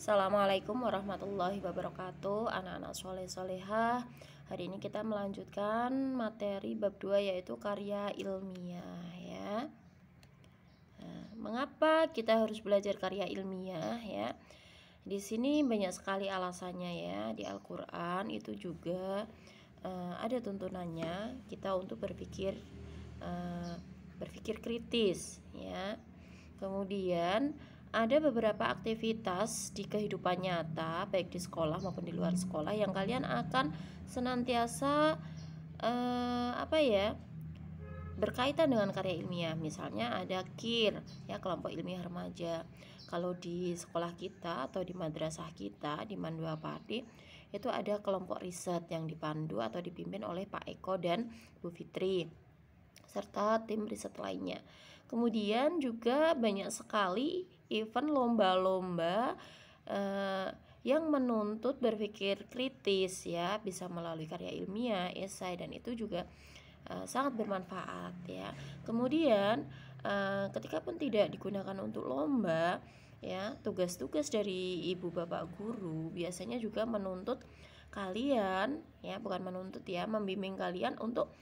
Assalamualaikum warahmatullahi wabarakatuh, anak-anak soleh solehah. Hari ini kita melanjutkan materi bab 2 yaitu karya ilmiah ya. Mengapa kita harus belajar karya ilmiah ya? Di sini banyak sekali alasannya ya. Di Al-Qur'an itu juga ada tuntunannya kita untuk berpikir kritis ya. Kemudian ada beberapa aktivitas di kehidupan nyata baik di sekolah maupun di luar sekolah yang kalian akan senantiasa berkaitan dengan karya ilmiah. Misalnya ada KIR ya, kelompok ilmiah remaja. Kalau di sekolah kita atau di madrasah kita di Mandua Pati itu ada kelompok riset yang dipandu atau dipimpin oleh Pak Eko dan Bu Fitri serta tim riset lainnya. Kemudian juga banyak sekali event lomba-lomba yang menuntut berpikir kritis ya, bisa melalui karya ilmiah, esai, dan itu juga sangat bermanfaat ya. Kemudian ketika pun tidak digunakan untuk lomba ya, tugas-tugas dari ibu bapak guru biasanya juga menuntut kalian ya, bukan menuntut ya, membimbing kalian untuk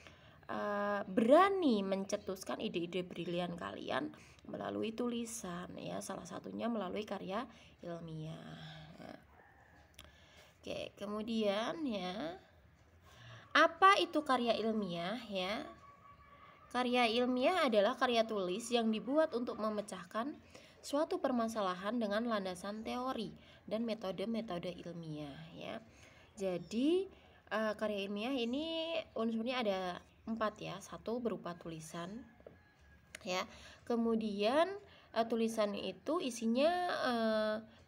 berani mencetuskan ide-ide brilian kalian melalui tulisan ya, salah satunya melalui karya ilmiah. Oke, kemudian ya, apa itu karya ilmiah ya? Karya ilmiah adalah karya tulis yang dibuat untuk memecahkan suatu permasalahan dengan landasan teori dan metode-metode ilmiah ya. Jadi karya ilmiah ini unsurnya ada 4 ya. 1 berupa tulisan ya. Kemudian tulisan itu isinya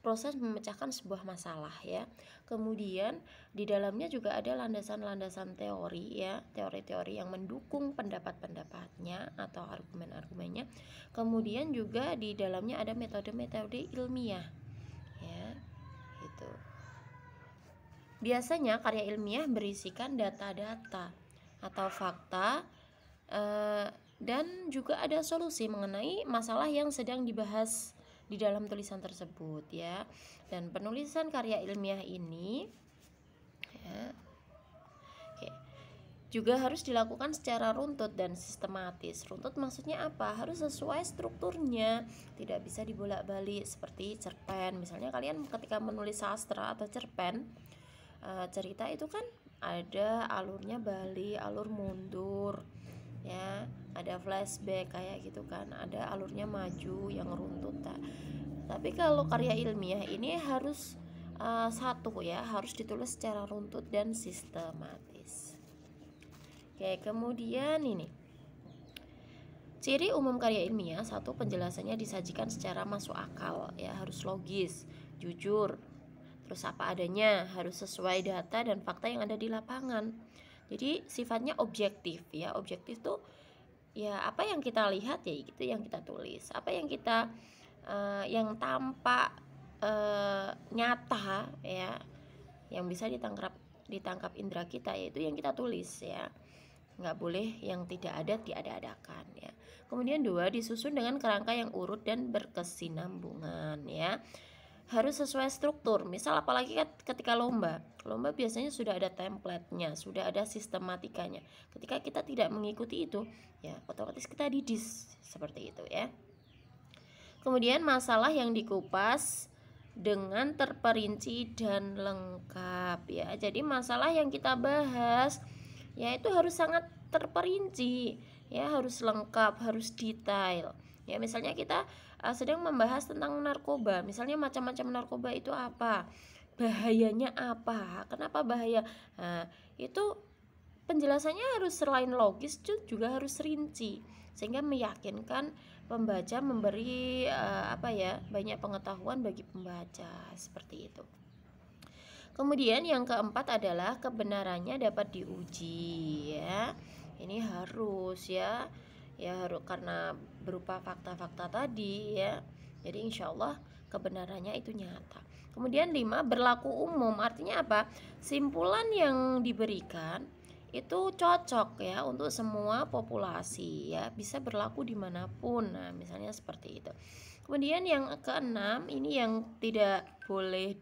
proses memecahkan sebuah masalah ya. Kemudian di dalamnya juga ada landasan-landasan teori ya, teori-teori yang mendukung pendapat-pendapatnya atau argumen-argumennya. Kemudian juga di dalamnya ada metode-metode ilmiah ya. Itu. Biasanya karya ilmiah berisikan data-data atau fakta dan juga ada solusi mengenai masalah yang sedang dibahas di dalam tulisan tersebut ya. Dan penulisan karya ilmiah ini ya, juga harus dilakukan secara runtut dan sistematis. Runtut maksudnya apa? Harus sesuai strukturnya, tidak bisa dibolak-balik seperti cerpen. Misalnya kalian ketika menulis sastra atau cerpen, cerita itu kan ada alurnya balik, alur mundur ya, ada flashback kayak gitu kan, ada alurnya maju yang runtut. Tapi kalau karya ilmiah ini harus satu ya, harus ditulis secara runtut dan sistematis. Oke, kemudian ini ciri umum karya ilmiah. 1, penjelasannya disajikan secara masuk akal ya, harus logis, jujur, terus apa adanya, harus sesuai data dan fakta yang ada di lapangan. Jadi sifatnya objektif ya. Objektif tuh ya, apa yang kita lihat ya itu yang kita tulis. Apa yang kita yang tampak nyata ya, yang bisa ditangkap indera kita, yaitu yang kita tulis ya. Nggak boleh yang tidak ada diada-adakan ya. Kemudian 2, disusun dengan kerangka yang urut dan berkesinambungan ya. Harus sesuai struktur. Misal apalagi ketika lomba biasanya sudah ada template-nya, sudah ada sistematikanya. Ketika kita tidak mengikuti itu ya, otomatis kita didis seperti itu ya. Kemudian masalah yang dikupas dengan terperinci dan lengkap ya. Jadi masalah yang kita bahas ya itu harus sangat terperinci ya, harus lengkap, harus detail ya. Misalnya kita sedang membahas tentang narkoba, misalnya macam-macam narkoba itu apa, bahayanya apa, kenapa bahaya. Nah, itu penjelasannya harus selain logis juga harus rinci, sehingga meyakinkan pembaca, memberi banyak pengetahuan bagi pembaca seperti itu. Kemudian yang keempat adalah kebenarannya dapat diuji ya. Ini harus ya harus, karena berupa fakta-fakta tadi ya. Jadi insya Allah kebenarannya itu nyata. Kemudian 5, berlaku umum. Artinya apa? Simpulan yang diberikan itu cocok ya untuk semua populasi ya, bisa berlaku dimanapun. Nah misalnya seperti itu. Kemudian yang keenam, ini yang tidak boleh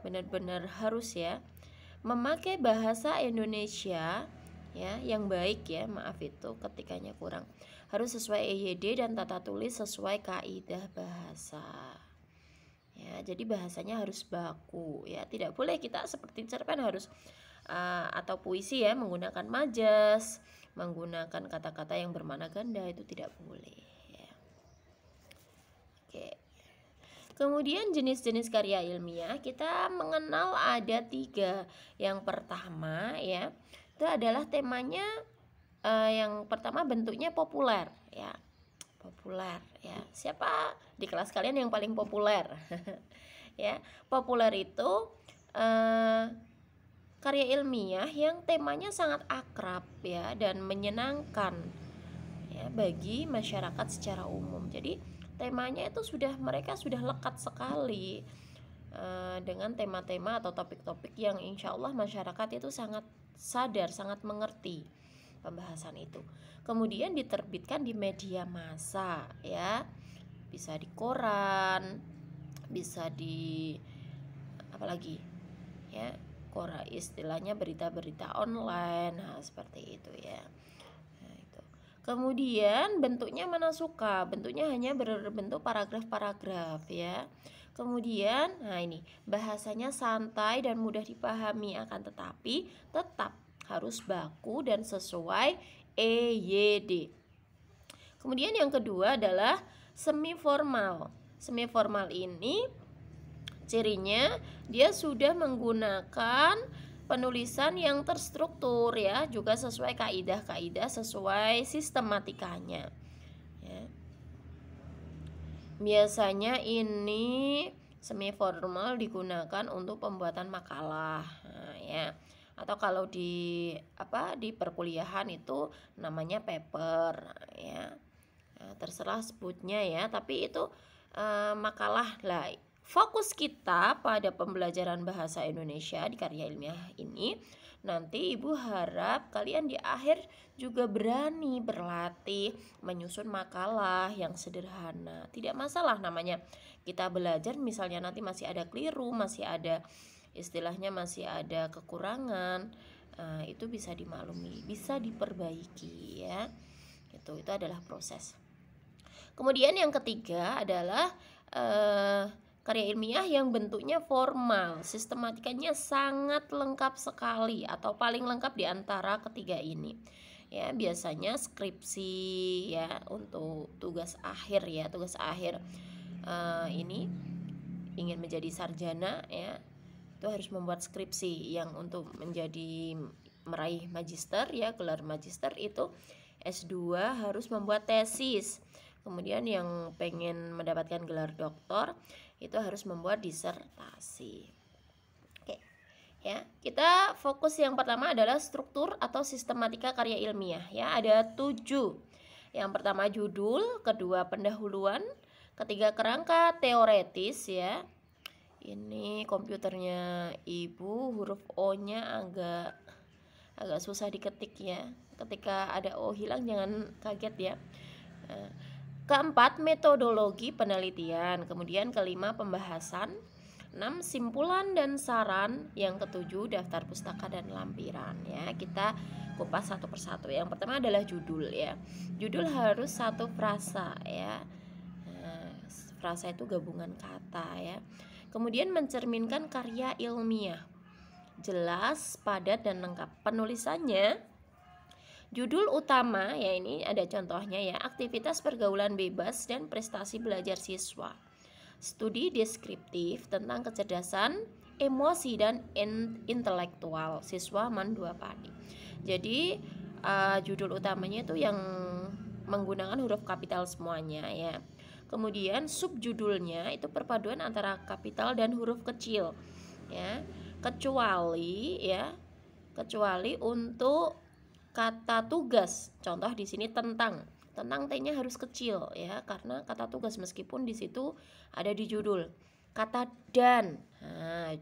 benar-benar harus ya, memakai bahasa Indonesia ya yang baik ya, maaf itu ketikanya kurang, harus sesuai EYD dan tata tulis sesuai kaidah bahasa ya. Jadi bahasanya harus baku ya, tidak boleh kita seperti cerpen harus atau puisi ya menggunakan majas, menggunakan kata-kata yang bermakna ganda, itu tidak boleh ya. Oke. Kemudian jenis-jenis karya ilmiah kita mengenal ada 3. Yang pertama ya, itu adalah temanya yang pertama bentuknya populer ya. Populer ya. Siapa di kelas kalian yang paling populer? Ya, populer itu karya ilmiah yang temanya sangat akrab ya dan menyenangkan ya bagi masyarakat secara umum. Jadi temanya itu mereka sudah lekat sekali dengan tema-tema atau topik-topik yang insya Allah masyarakat itu sangat sadar, sangat mengerti pembahasan itu. Kemudian diterbitkan di media massa ya, bisa di koran, bisa di apalagi ya, koran istilahnya berita-berita online, seperti itu ya. Kemudian bentuknya mana suka, bentuknya hanya berbentuk paragraf-paragraf ya. Kemudian ini bahasanya santai dan mudah dipahami, akan tetapi tetap harus baku dan sesuai EYD. Kemudian yang kedua adalah semi formal. Semi formal ini cirinya dia sudah menggunakan penulisan yang terstruktur ya, juga sesuai kaidah-kaidah, sesuai sistematikanya ya. Biasanya ini semi formal digunakan untuk pembuatan makalah ya, atau kalau di perkuliahan itu namanya paper ya. Terserah sebutnya ya, tapi itu makalah lah. Fokus kita pada pembelajaran bahasa Indonesia di karya ilmiah ini, nanti Ibu harap kalian di akhir juga berani berlatih menyusun makalah yang sederhana. Tidak masalah namanya kita belajar, misalnya nanti masih ada keliru, masih ada istilahnya masih ada kekurangan, itu bisa dimaklumi, bisa diperbaiki ya. Itu adalah proses. Kemudian yang ketiga adalah karya ilmiah yang bentuknya formal, sistematikanya sangat lengkap sekali atau paling lengkap di antara ketiga ini. Ya, biasanya skripsi ya, untuk tugas akhir ya, tugas akhir ini ingin menjadi sarjana ya, itu harus membuat skripsi. Yang untuk meraih magister ya, gelar magister itu S2 harus membuat tesis. Kemudian yang pengen mendapatkan gelar doktor itu harus membuat disertasi. Oke. Ya, kita fokus yang pertama adalah struktur atau sistematika karya ilmiah ya, ada 7. Yang pertama judul, kedua pendahuluan, ketiga kerangka teoretis ya. Ini komputernya Ibu huruf O-nya agak susah diketik ya. Ketika ada O hilang jangan kaget ya. Keempat, metodologi penelitian. Kemudian kelima, pembahasan. 6, simpulan dan saran. Yang ketujuh, daftar pustaka dan lampiran ya. Kita kupas satu persatu. Yang pertama adalah judul ya. Judul harus satu frasa ya. Frasa itu gabungan kata ya. Kemudian mencerminkan karya ilmiah, jelas, padat, dan lengkap. Penulisannya, judul utama ya, ini ada contohnya ya, aktivitas pergaulan bebas dan prestasi belajar siswa. Studi deskriptif tentang kecerdasan, emosi, dan intelektual siswa Man 2 Padi. Jadi judul utamanya itu yang menggunakan huruf kapital semuanya ya. Kemudian subjudulnya itu perpaduan antara kapital dan huruf kecil ya. Kecuali untuk kata tugas. Contoh di sini tentang T-nya harus kecil ya, karena kata tugas meskipun di situ ada di judul. Kata dan. Nah,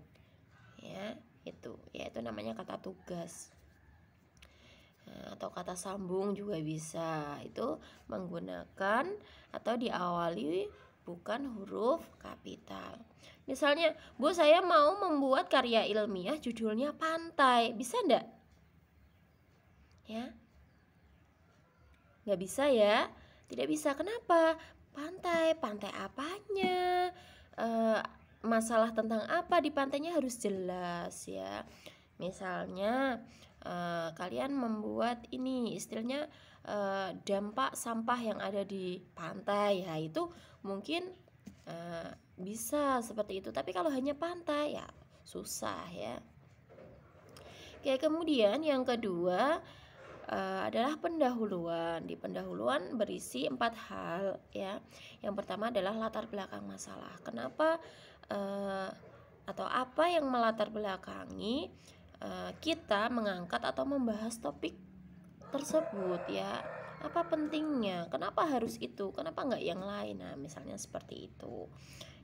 ya, itu namanya kata tugas. atau kata sambung juga bisa. Itu menggunakan atau diawali bukan huruf kapital. Misalnya, Bu, saya mau membuat karya ilmiah judulnya Pantai. Bisa enggak? Ya. Nggak bisa ya? Tidak bisa. Kenapa? Pantai apanya? Masalah tentang apa di pantainya harus jelas ya. Misalnya kalian membuat ini istilahnya dampak sampah yang ada di pantai, ya itu mungkin bisa seperti itu. Tapi kalau hanya pantai ya susah ya. Oke, kemudian yang kedua adalah pendahuluan. Di pendahuluan berisi 4 hal ya. Yang pertama adalah latar belakang masalah. Kenapa atau apa yang melatar belakangi kita mengangkat atau membahas topik tersebut ya. Apa pentingnya? Kenapa harus itu? Kenapa enggak yang lain? Nah, misalnya seperti itu.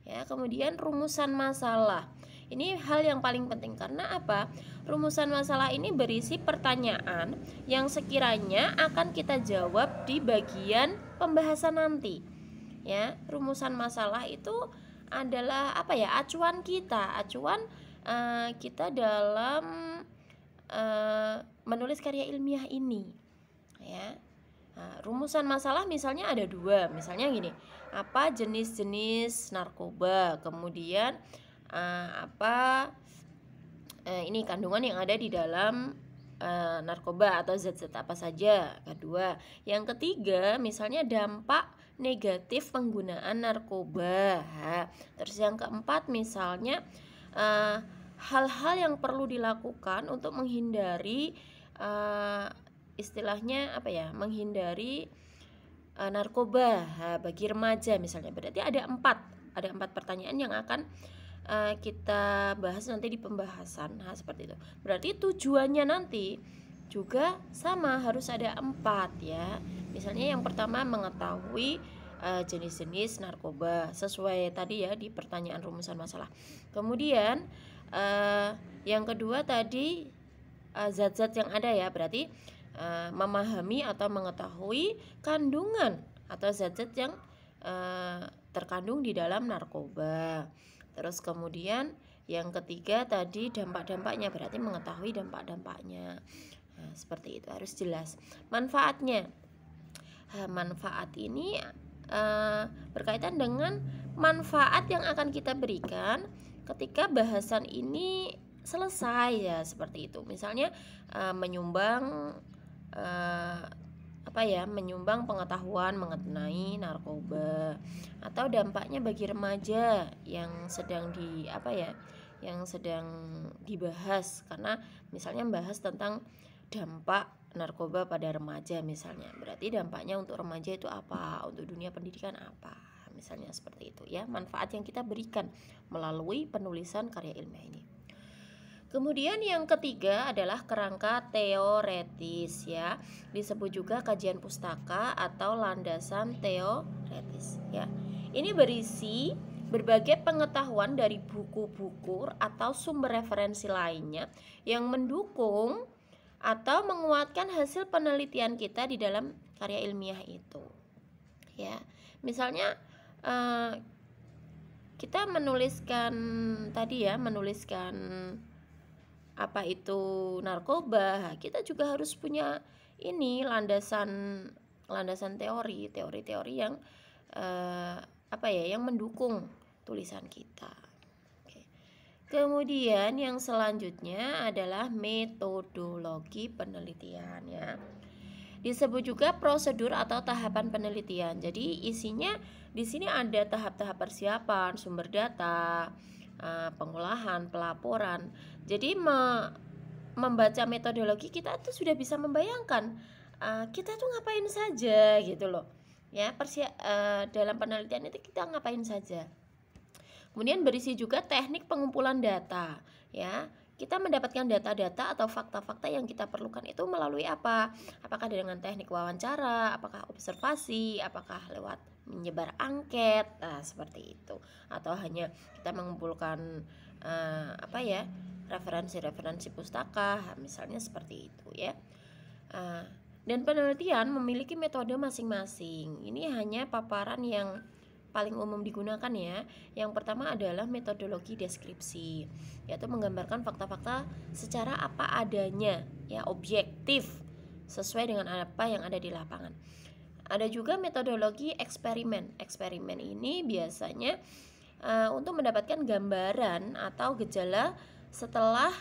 Ya, kemudian rumusan masalah. Ini hal yang paling penting karena apa? Rumusan masalah ini berisi pertanyaan yang sekiranya akan kita jawab di bagian pembahasan nanti. Ya, rumusan masalah itu adalah apa ya? Acuan kita, kita dalam menulis karya ilmiah ini. Ya. Nah, rumusan masalah misalnya ada 2. Misalnya gini, apa jenis-jenis narkoba, kemudian apa ini kandungan yang ada di dalam narkoba atau zat-zat apa saja. Kedua, yang ketiga misalnya dampak negatif penggunaan narkoba. Terus yang keempat misalnya hal-hal yang perlu dilakukan untuk menghindari istilahnya apa ya, menghindari narkoba bagi remaja misalnya. Berarti ada 4 pertanyaan yang akan kita bahas nanti di pembahasan. Nah, seperti itu. Berarti tujuannya nanti juga sama, harus ada 4 ya. Misalnya yang pertama mengetahui jenis-jenis narkoba sesuai tadi ya di pertanyaan rumusan masalah. Kemudian yang kedua tadi zat-zat yang ada ya, berarti memahami atau mengetahui kandungan atau zat-zat yang terkandung di dalam narkoba. Terus kemudian yang ketiga tadi dampak-dampaknya, berarti mengetahui dampak-dampaknya. Nah, seperti itu harus jelas. Manfaatnya, manfaat ini berkaitan dengan manfaat yang akan kita berikan ketika bahasan ini selesai ya, seperti itu. Misalnya menyumbang menyumbang pengetahuan mengenai narkoba, atau dampaknya bagi remaja yang sedang dibahas, karena misalnya membahas tentang dampak narkoba pada remaja misalnya. Berarti dampaknya untuk remaja itu apa, untuk dunia pendidikan apa, misalnya seperti itu ya, manfaat yang kita berikan melalui penulisan karya ilmiah ini. Kemudian yang ketiga adalah kerangka teoretis ya, disebut juga kajian pustaka atau landasan teoretis ya. Ini berisi berbagai pengetahuan dari buku-buku atau sumber referensi lainnya yang mendukung atau menguatkan hasil penelitian kita di dalam karya ilmiah itu ya. Misalnya kita menuliskan apa itu narkoba, kita juga harus punya ini landasan teori yang yang mendukung tulisan kita. Oke. Kemudian yang selanjutnya adalah metodologi penelitian ya. Disebut juga prosedur atau tahapan penelitian. Jadi isinya di sini ada tahap-tahap persiapan, sumber data, pengolahan, pelaporan. Jadi membaca metodologi kita tuh sudah bisa membayangkan kita tuh ngapain saja gitu loh ya, dalam penelitian itu kita ngapain saja. Kemudian berisi juga teknik pengumpulan data ya. Kita mendapatkan data-data atau fakta-fakta yang kita perlukan itu melalui apa? Apakah dengan teknik wawancara, apakah observasi, apakah lewat menyebar angket, seperti itu, atau hanya kita mengumpulkan referensi-referensi pustaka, misalnya seperti itu ya. Dan penelitian memiliki metode masing-masing. Ini hanya paparan yang paling umum digunakan ya. Yang pertama adalah metodologi deskripsi, yaitu menggambarkan fakta-fakta secara apa adanya, ya, objektif, sesuai dengan apa yang ada di lapangan. Ada juga metodologi eksperimen. Eksperimen ini biasanya untuk mendapatkan gambaran atau gejala setelah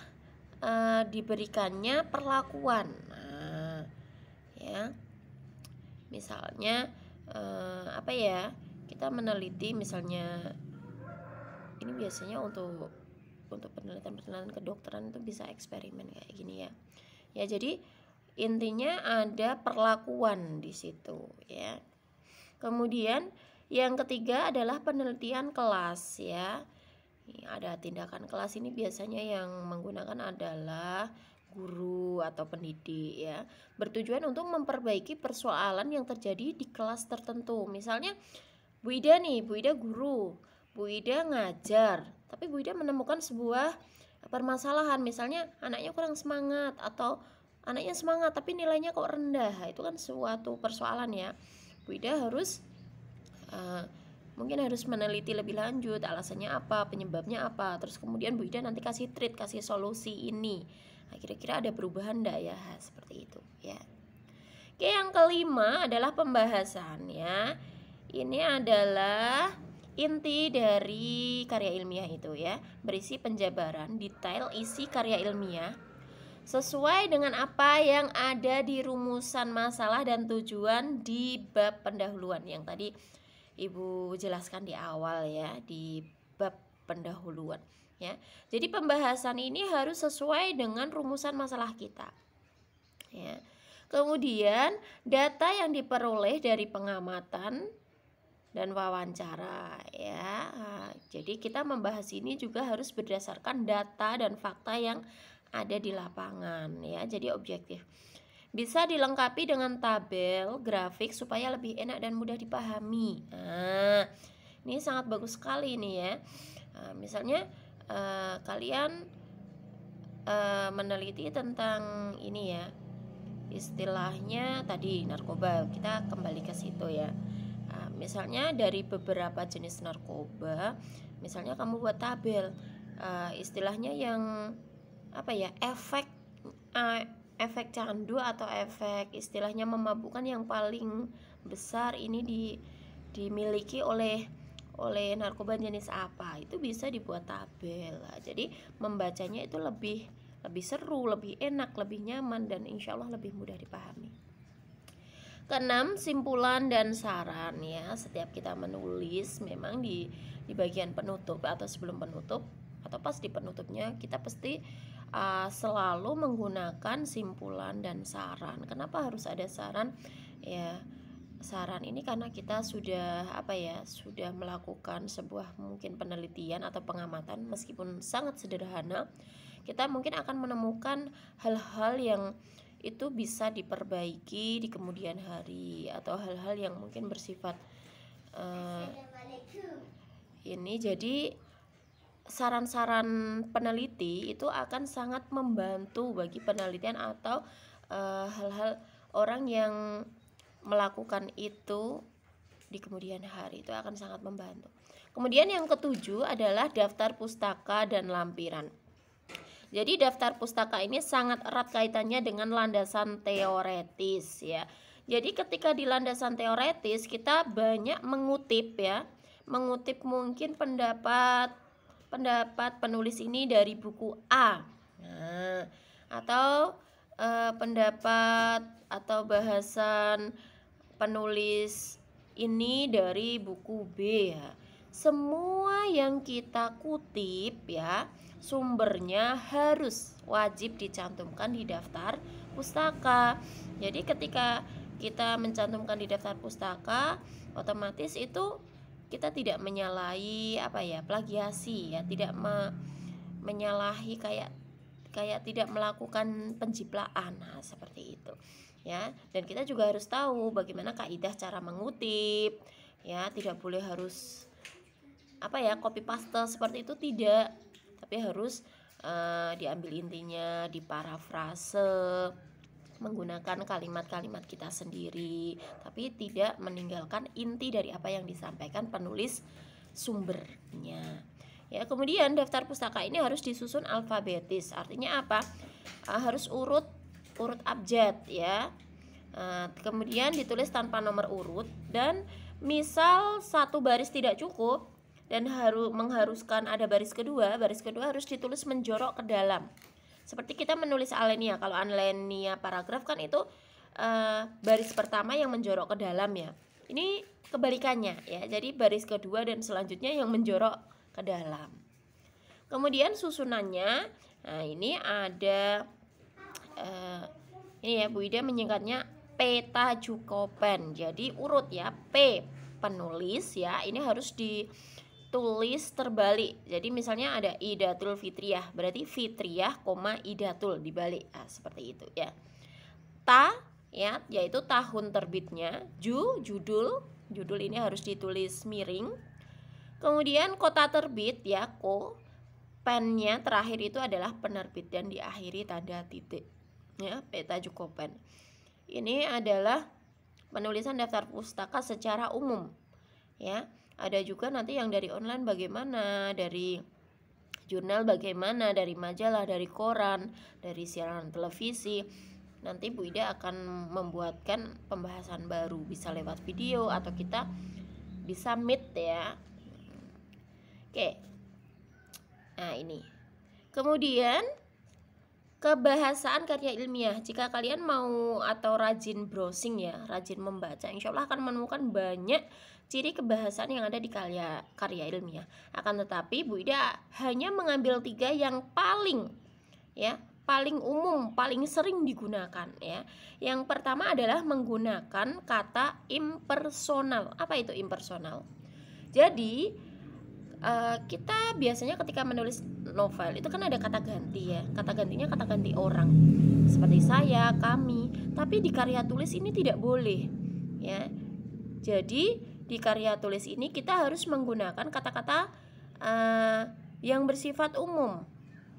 diberikannya perlakuan. Ya, misalnya apa ya, kita meneliti misalnya, ini biasanya untuk penelitian kedokteran itu bisa eksperimen kayak gini ya. Ya, jadi intinya ada perlakuan di situ ya. Kemudian yang ketiga adalah penelitian kelas ya. Ada tindakan kelas, ini biasanya yang menggunakan adalah guru atau pendidik ya, bertujuan untuk memperbaiki persoalan yang terjadi di kelas tertentu. Misalnya Bu Ida nih, Bu Ida guru, Bu Ida ngajar, tapi Bu Ida menemukan sebuah permasalahan, misalnya anaknya kurang semangat atau anaknya semangat tapi nilainya kok rendah. Itu kan suatu persoalan ya. Bu Ida harus mungkin harus meneliti lebih lanjut alasannya apa, penyebabnya apa, terus kemudian Bu Ida nanti kasih treat, kasih solusi ini. Nah, kira-kira ada perubahan enggak ya, seperti itu ya. Oke, yang kelima adalah pembahasannya. Ini adalah inti dari karya ilmiah itu ya, berisi penjabaran detail isi karya ilmiah sesuai dengan apa yang ada di rumusan masalah dan tujuan di bab pendahuluan yang tadi Ibu jelaskan di awal ya, di bab pendahuluan ya. Jadi pembahasan ini harus sesuai dengan rumusan masalah kita ya. Kemudian data yang diperoleh dari pengamatan dan wawancara ya. Jadi kita membahas ini juga harus berdasarkan data dan fakta yang ada di lapangan ya. Jadi objektif. Bisa dilengkapi dengan tabel, grafik supaya lebih enak dan mudah dipahami. Nah, ini sangat bagus sekali nih ya. Misalnya kalian meneliti tentang ini ya, istilahnya tadi narkoba. Kita kembali ke situ ya. Misalnya dari beberapa jenis narkoba, misalnya kamu buat tabel, istilahnya yang apa ya, efek candu atau efek istilahnya memabukkan yang paling besar ini dimiliki oleh narkoba jenis apa, itu bisa dibuat tabel. Jadi membacanya itu lebih seru, lebih enak, lebih nyaman, dan insya Allah lebih mudah dipahami. Keenam, simpulan dan saran ya. Setiap kita menulis, memang di bagian penutup atau sebelum penutup atau pas di penutupnya, kita pasti selalu menggunakan simpulan dan saran. Kenapa harus ada saran? Ya, saran ini karena kita sudah sudah melakukan sebuah mungkin penelitian atau pengamatan, meskipun sangat sederhana, kita mungkin akan menemukan hal-hal yang itu bisa diperbaiki di kemudian hari, atau hal-hal yang mungkin bersifat ini. Jadi saran-saran peneliti itu akan sangat membantu bagi penelitian atau hal-hal orang yang melakukan itu di kemudian hari, itu akan sangat membantu. Kemudian yang ketujuh adalah daftar pustaka dan lampiran. Jadi daftar pustaka ini sangat erat kaitannya dengan landasan teoretis ya. Jadi ketika di landasan teoretis kita banyak mengutip ya, mengutip mungkin pendapat penulis ini dari buku A, atau pendapat atau bahasan penulis ini dari buku B ya. Semua yang kita kutip ya, sumbernya harus wajib dicantumkan di daftar pustaka. Jadi ketika kita mencantumkan di daftar pustaka, otomatis itu kita tidak menyalahi plagiasi ya, tidak menyalahi kayak tidak melakukan penjiplaan. Nah, seperti itu ya. Dan kita juga harus tahu bagaimana kaidah cara mengutip ya, tidak boleh harus copy paste seperti itu, tidak, tapi harus diambil intinya, diparafrase menggunakan kalimat-kalimat kita sendiri, tapi tidak meninggalkan inti dari apa yang disampaikan penulis sumbernya. Ya, kemudian daftar pustaka ini harus disusun alfabetis. Artinya apa? Harus urut abjad ya. Kemudian ditulis tanpa nomor urut, dan misal satu baris tidak cukup dan mengharuskan ada baris kedua harus ditulis menjorok ke dalam. Seperti kita menulis alinea. Kalau alinea paragraf kan itu baris pertama yang menjorok ke dalam ya. Ini kebalikannya ya. Jadi baris kedua dan selanjutnya yang menjorok ke dalam. Kemudian susunannya, nah ini ada ini ya, Bu Ida menyingkatnya peta Jukopen. Jadi urut ya, P penulis ya, ini harus ditulis terbalik. Jadi misalnya ada Idatul Fitriyah, berarti Fitriyah, Idatul dibalik. Seperti itu ya. Ta ya, yaitu tahun terbitnya. Judul ini harus ditulis miring. Kemudian kota terbit ya, pennya terakhir itu adalah penerbit dan diakhiri tanda titik ya, peta Jukopen. Ini adalah penulisan daftar pustaka secara umum ya. Ada juga nanti yang dari online bagaimana, dari jurnal bagaimana, dari majalah, dari koran, dari siaran televisi. Nanti Bu Ida akan membuatkan pembahasan baru, bisa lewat video atau kita bisa meet ya. Oke. Nah ini. Kemudian kebahasaan karya ilmiah. Jika kalian mau atau rajin browsing ya, rajin membaca, insya Allah akan menemukan banyak ciri kebahasaan yang ada di karya ilmiah. Akan tetapi Bu Ida hanya mengambil 3 yang paling umum, paling sering digunakan ya. Yang pertama adalah menggunakan kata impersonal. Apa itu impersonal? Jadi kita biasanya ketika menulis novel itu kan ada kata ganti ya. Kata gantinya kata ganti orang, seperti saya, kami. Tapi di karya tulis ini tidak boleh ya. Jadi di karya tulis ini kita harus menggunakan kata-kata yang bersifat umum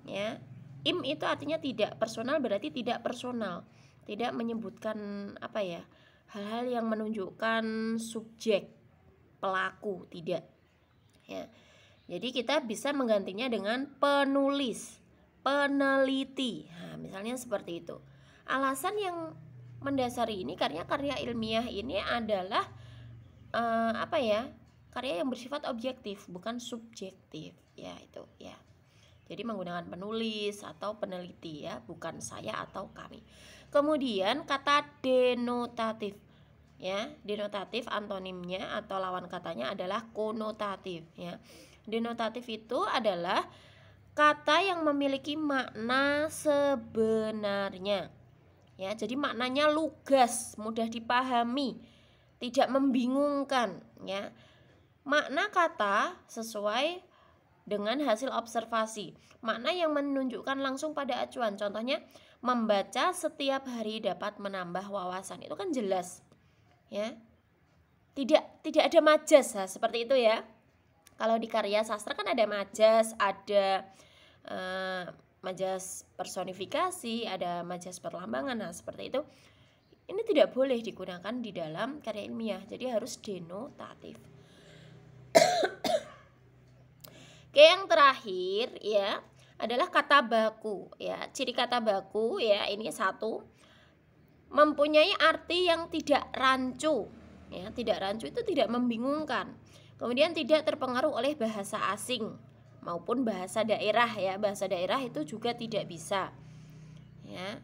ya. Im itu artinya tidak personal, berarti tidak personal, tidak menyebutkan apa ya, hal-hal yang menunjukkan subjek pelaku, tidak ya. Jadi kita bisa menggantinya dengan penulis, peneliti. Nah, misalnya seperti itu. Alasan yang mendasari ini karena karya ilmiah ini adalah karya yang bersifat objektif, bukan subjektif ya, itu ya. Jadi menggunakan penulis atau peneliti ya, bukan saya atau kami. Kemudian kata denotatif ya. Denotatif antonimnya atau lawan katanya adalah konotatif ya. Denotatif itu adalah kata yang memiliki makna sebenarnya ya. Jadi maknanya lugas, mudah dipahami, tidak membingungkan ya. Makna kata sesuai dengan hasil observasi, makna yang menunjukkan langsung pada acuan. Contohnya, membaca setiap hari dapat menambah wawasan, itu kan jelas ya. Tidak ada majas seperti itu ya. Kalau di karya sastra kan ada majas, ada majas personifikasi, ada majas perlambangan. Nah, seperti itu. Ini tidak boleh digunakan di dalam karya ilmiah. Jadi harus denotatif. Oke, yang terakhir ya adalah kata baku ya. Ciri kata baku ya, ini satu, mempunyai arti yang tidak rancu ya. Tidak rancu itu tidak membingungkan. Kemudian tidak terpengaruh oleh bahasa asing maupun bahasa daerah ya. Bahasa daerah itu juga tidak bisa ya.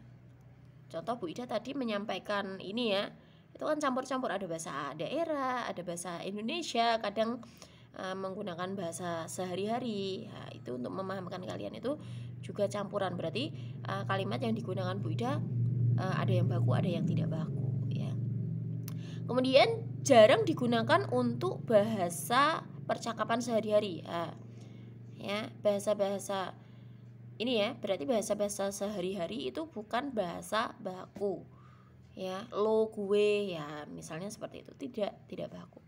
Contoh Bu Ida tadi menyampaikan ini ya, itu kan campur-campur, ada bahasa daerah, ada bahasa Indonesia, kadang menggunakan bahasa sehari-hari ya. Itu untuk memahamkan kalian itu juga campuran, berarti kalimat yang digunakan Bu Ida ada yang baku, ada yang tidak baku ya. Kemudian jarang digunakan untuk bahasa percakapan sehari-hari ya. Bahasa-bahasa ini ya, berarti bahasa-bahasa sehari-hari itu bukan bahasa baku ya. Lo, gue ya, misalnya seperti itu, tidak baku.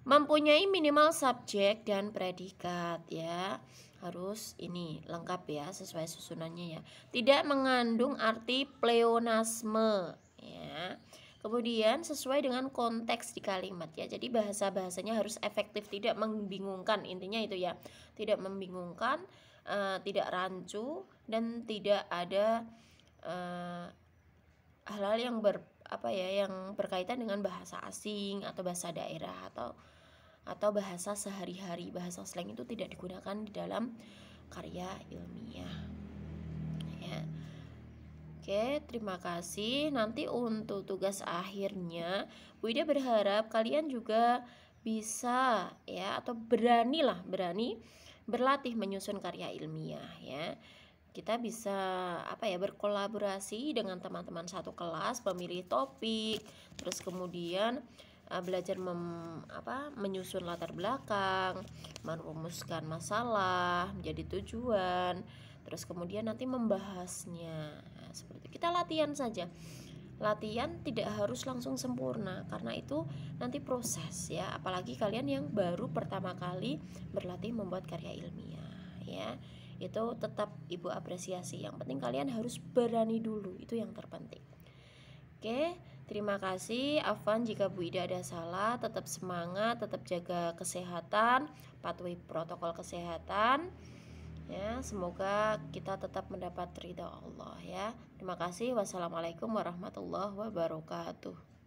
Mempunyai minimal subjek dan predikat ya. Harus ini lengkap ya, sesuai susunannya ya. Tidak mengandung arti pleonasme ya. Kemudian sesuai dengan konteks di kalimat ya. Jadi bahasa-bahasanya harus efektif, tidak membingungkan. Intinya itu ya. Tidak membingungkan, tidak rancu, dan tidak ada hal-hal yang yang berkaitan dengan bahasa asing atau bahasa daerah atau bahasa sehari-hari. Bahasa slang itu tidak digunakan di dalam karya ilmiah ya. Oke, terima kasih. Nanti untuk tugas akhirnya Bu Ida berharap kalian juga bisa ya, atau berani berlatih menyusun karya ilmiah ya. Kita bisa berkolaborasi dengan teman-teman satu kelas, memilih topik, terus kemudian belajar menyusun latar belakang, merumuskan masalah menjadi tujuan, terus kemudian nanti membahasnya. Nah, seperti itu. Kita latihan saja. Latihan tidak harus langsung sempurna, karena itu nanti proses ya, apalagi kalian yang baru pertama kali berlatih membuat karya ilmiah ya. Itu tetap Ibu apresiasi. Yang penting kalian harus berani dulu, itu yang terpenting. Oke, terima kasih. Afwan jika Bu Ida ada salah. Tetap semangat, tetap jaga kesehatan, patuhi protokol kesehatan ya. Semoga kita tetap mendapat ridha Allah ya. Terima kasih. Wassalamualaikum warahmatullahi wabarakatuh.